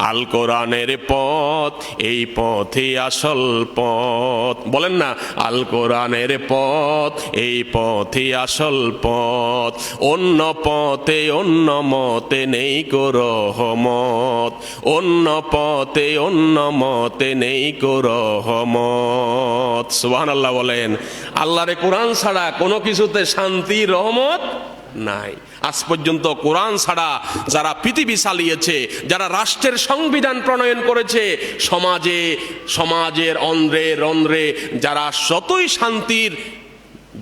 আল কোরআনের পথ, এই পথে আসল পথ। বলেন না, আল কোরআনের পথ, এই পথে আসল পথ। অন্য পথে অন্য মতে নেই কো রহমত, অন্য পথে অন্য মতে নেই কো রহমত। সুবহানাল্লাহ বলেন। আল্লাহর কোরআন ছাড়া কোনো কিছুতে শান্তি রহমত নাই। আজ পর্যন্ত কোরআন ছাড়া যারা পৃথিবী চালিয়েছে, যারা রাষ্ট্রের সংবিধান প্রণয়ন করেছে, সমাজের অন্ধ্রে রন্ধ্রে যারা যতই শান্তির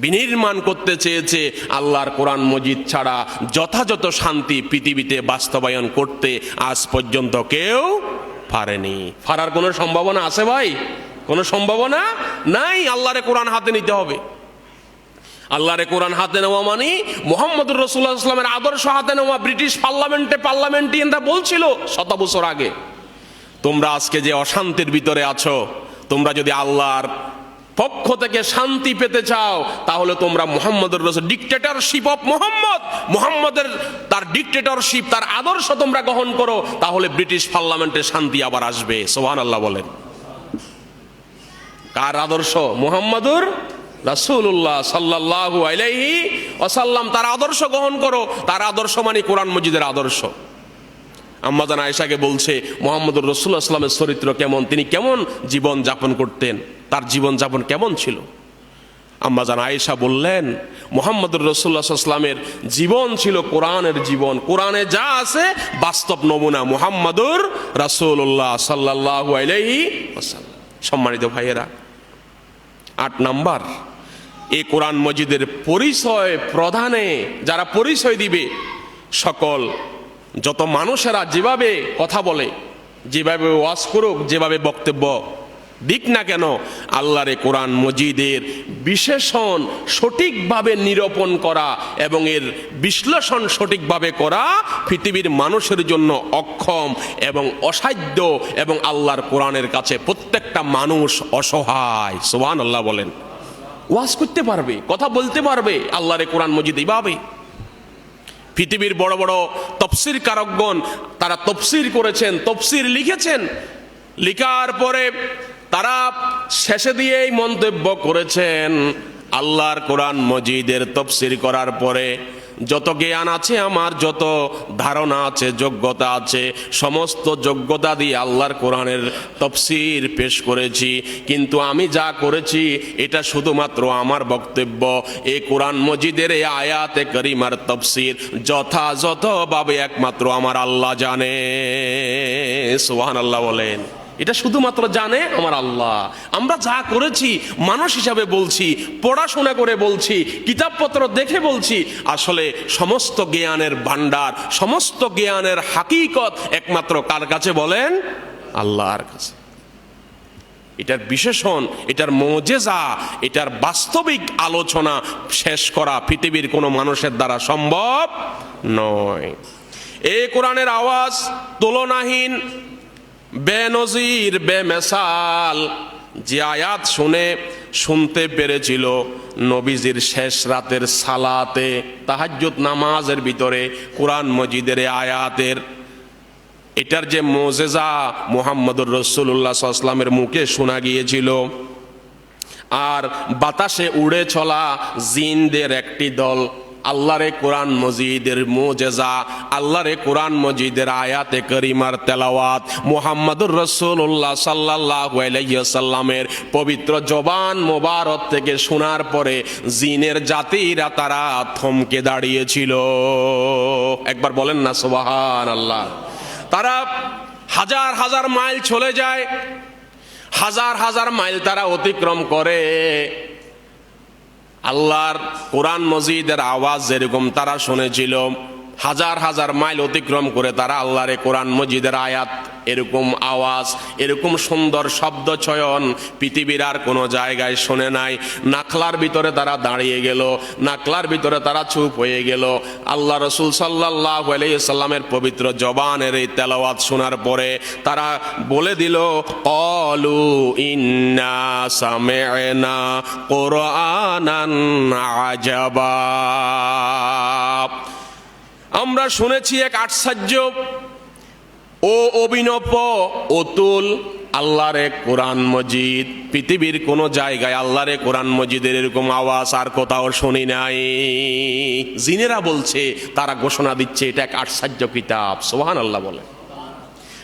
বিনির্মাণ করতে চেয়েছে, আল্লাহর কোরআন মজিদ ছাড়া যথাযথ শান্তি পৃথিবীতে বাস্তবায়ন করতে আজ পর্যন্ত কেউ পারেনি। পারার কোনো সম্ভাবনা আছে ভাই? কোনো সম্ভাবনা নাই। আল্লাহর কোরআন হাতে নিতে হবে। আল্লাহর কোরআন হাতে নেওয়া মানে মুহাম্মদুর রাসূলুল্লাহ সাল্লাল্লাহু আলাইহি ওয়াসাল্লামের আদর্শ হাতে নেওয়া। ব্রিটিশ পার্লামেন্টিয়ানরা বলছিল শত বছর আগে, তোমরা আজকে যে অশান্তির ভিতরে আছো, তোমরা যদি আল্লাহর পক্ষ থেকে শান্তি পেতে চাও, তাহলে তোমরা মুহাম্মদুর রাসূল ডিক্টেটরশিপ অফ মুহাম্মদের তার ডিক্টেটরশিপ, তার আদর্শ তোমরা গ্রহণ করো, তাহলে ব্রিটিশ পার্লামেন্টে শান্তি আবার আসবে। সুবহানাল্লাহ বলেন। কার আদর্শ? মুহাম্মদুর রাসূলুল্লাহ সাল্লাল্লাহু আলাইহি ওয়াসাল্লাম, তার আদর্শ গ্রহণ করো। তার আদর্শ মানে কোরআন মজিদের আদর্শ। আম্মা জান আয়েশাকে বলছে মুহাম্মদুর রাসূলুল্লাহ সাল্লাল্লাহু আলাইহি ওয়াসাল্লামের চরিত্র কেমন, তিনি কেমন জীবন যাপন করতেন, তার জীবন যাপন কেমন ছিল। আম্মা জান আয়েশা বললেন মুহাম্মদুর রাসূলুল্লাহ সাল্লাল্লাহু আলাইহি ওয়াসাল্লামের জীবন ছিল কোরআনের জীবন। কোরআনে যা আছে বাস্তব নমুনা মুহাম্মদুর রাসূলুল্লাহ সাল্লাল্লাহু আলাইহি ওয়াসাল্লাম। সম্মানিত ভাইয়েরা, 8 নাম্বার, এই কোরআন মজিদের পরিচয় প্রধানে যারা পরিচয় দিবে, সকল যত মানুষেরা যেভাবে কথা বলে, যেভাবে ওয়াজ করুক, যেভাবে বক্তব্য দিক না কেন, আল্লাহর কোরআন মজিদের বিশেষণ সঠিকভাবে নিরূপণ করা এবং এর বিশ্লেষণ সঠিকভাবে করা পৃথিবীর মানুষের জন্য অক্ষম এবং অসাধ্য, এবং আল্লাহর কোরআনের কাছে প্রত্যেকটা মানুষ অসহায়। সুবহানাল্লাহ বলেন। ওয়াজ করতে পারবে, কথা বলতে পারবে আল্লাহর কোরআন মজিদ এইভাবে। পৃথিবীর বড় বড় তফসির কারকগণ তারা তফসির করেছেন, তফসির লিখেছেন। লিখার পরে তারা শেষে দিয়েই মন্তব্য করেছেন, আল্লাহর কোরআন মজিদের তফসির করার পরে যত জ্ঞান আছে, আমার যত ধারণা আছে, যোগ্যতা আছে, সমস্ত যোগ্যতা দিয়ে আল্লাহর কোরআনের তফসির পেশ করেছি। কিন্তু আমি যা করেছি এটা শুধুমাত্র আমার বক্তব্য। এই কোরআন মজিদের এই আয়াতে কারিমার তফসির যথাযথভাবে একমাত্র আমার আল্লাহ জানে। সুবহানাল্লাহ বলেন। এটা শুধুমাত্র জানে আমার আল্লাহ। আমরা যা করেছি মানুষ হিসাবে বলছি, পড়াশোনা করে বলছি, কিতাবপত্র দেখে বলছি, আসলে সমস্ত জ্ঞানের ভান্ডার, সমস্ত জ্ঞানের হাকিকত একমাত্র কার কাছে বলেন? আল্লাহর কাছে। এটার বিশেষণ, এটার মুজিজা, এটার বাস্তবিক আলোচনা শেষ করা পৃথিবীর কোনো মানুষের দ্বারা সম্ভব নয়। এই কোরআনের আওয়াজ তুলনাহীন, বেনজির, বেমেসাল। যে আয়াত শুনতে পেরেছিল নবীজির শেষ রাতের সালাতে, তাহাজ্জুদ নামাজের ভিতরে কোরআন মজিদের আয়াতের, এটার যে মুজিজা মুহাম্মদুর রাসূলুল্লাহ সাল্লাল্লাহু আলাইহি ওয়াসাল্লামের মুখে শোনা গিয়েছিল। আর বাতাসে উড়ে চলা জিনদের একটি দল আল্লাহর কোরআন মজিদের মুজিজা, আল্লাহর কোরআন মজিদের আয়াতে কারিমার তেলাওয়াত মুহাম্মদুর রাসূলুল্লাহ সাল্লাল্লাহু আলাইহি ওয়াসাল্লামের পবিত্র জবান মোবারক থেকে শোনার পরে জিনের জাতিরা তারা থমকে দাঁড়িয়েছিল। একবার বলেন না সুবহানাল্লাহ। তারা হাজার হাজার মাইল চলে যায়, হাজার হাজার মাইল তারা অতিক্রম করে। আল্লাহর কোরআন মজিদের আওয়াজ যেরকম তারা শুনেছিল, হাজার হাজার মাইল অতিক্রম করে তারা আল্লাহর কোরআন মজিদের আয়াত, এরকম আওয়াজ, এরকম সুন্দর শব্দ চয়ন পৃথিবীর আর কোনো জায়গায় শোনে নাই। নাখলার ভিতরে তারা দাঁড়িয়ে গেল, নাখলার ভিতরে তারা চুপ হয়ে গেল। আল্লাহ রাসূল সাল্লাল্লাহু আলাইহি ওয়াসাল্লামের পবিত্র জবানের এই তেলাওয়াত শোনার পরে তারা বলে দিল, ক্বালু ইন্না সামি'না কুরআনান আজাবা। আমরা শুনেছি এক আশ্চর্য ও অভিনব অতুল আল্লাহর এক কোরআন মজিদ, পৃথিবীর কোন জায়গায় আল্লাহর এক কোরআন মজিদের এরকম আওয়াজ আর কোথাও শুনি নাই। জিনেরা বলছে, তারা ঘোষণা দিচ্ছে এটা এক আশ্চর্য কিতাব। সুবহানাল্লাহ বলে।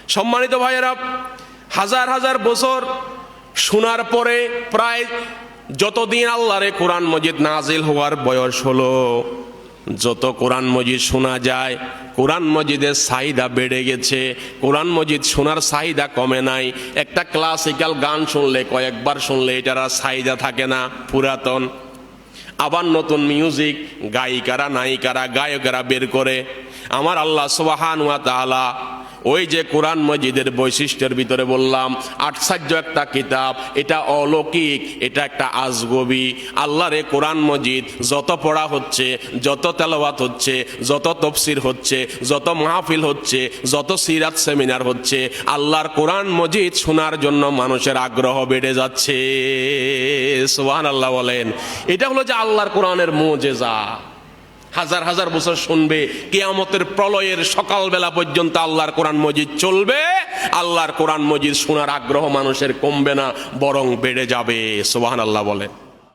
সম্মানিত ভাইয়েরা, হাজার হাজার বছর শোনার পরে প্রায় যতদিন আল্লাহর কোরআন মজিদ নাজিল হওয়ার বয়স হলো, যত কোরআন মজিদ শোনা যায়, কোরআন মজিদের চাহিদা বেড়ে গেছে। কোরআন মজিদ শোনার চাহিদা কমে নাই। একটা ক্লাসিক্যাল গান শুনলে, কয়েকবার শুনলে এটার আর চাহিদা থাকে না, পুরাতন। আবার নতুন মিউজিক গায়িকারা, নায়িকারা, গায়কেরা বের করে। আমার আল্লাহ সুবহানাহু ওয়া তাআলা ওই যে কোরআন মজিদের বৈশিষ্ট্যের ভিতরে বললাম, আশ্চর্য একটা কিতাব, এটা অলৌকিক, এটা একটা আজগবি। আল্লাহর এই কোরআন মজিদ যত পড়া হচ্ছে, যত তেলাওয়াত হচ্ছে, যত তাফসীর হচ্ছে, যত মাহফিল হচ্ছে, যত সিরাত সেমিনার হচ্ছে, আল্লাহর কোরআন মজিদ শোনার জন্য মানুষের আগ্রহ বেড়ে যাচ্ছে। সুবহানাল্লাহ বলেন। এটা হলো যে আল্লাহর কোরআনের মুজিজা। হাজার হাজার বছর শুনবে, কিয়ামতের প্রলয়ের সকালবেলা পর্যন্ত আল্লাহর কোরআন মজিদ চলবে। আল্লাহর কোরআন মজিদ শোনার আগ্রহ মানুষের কমবে না, বরং বেড়ে যাবে। সুবহানাল্লাহ বলেন।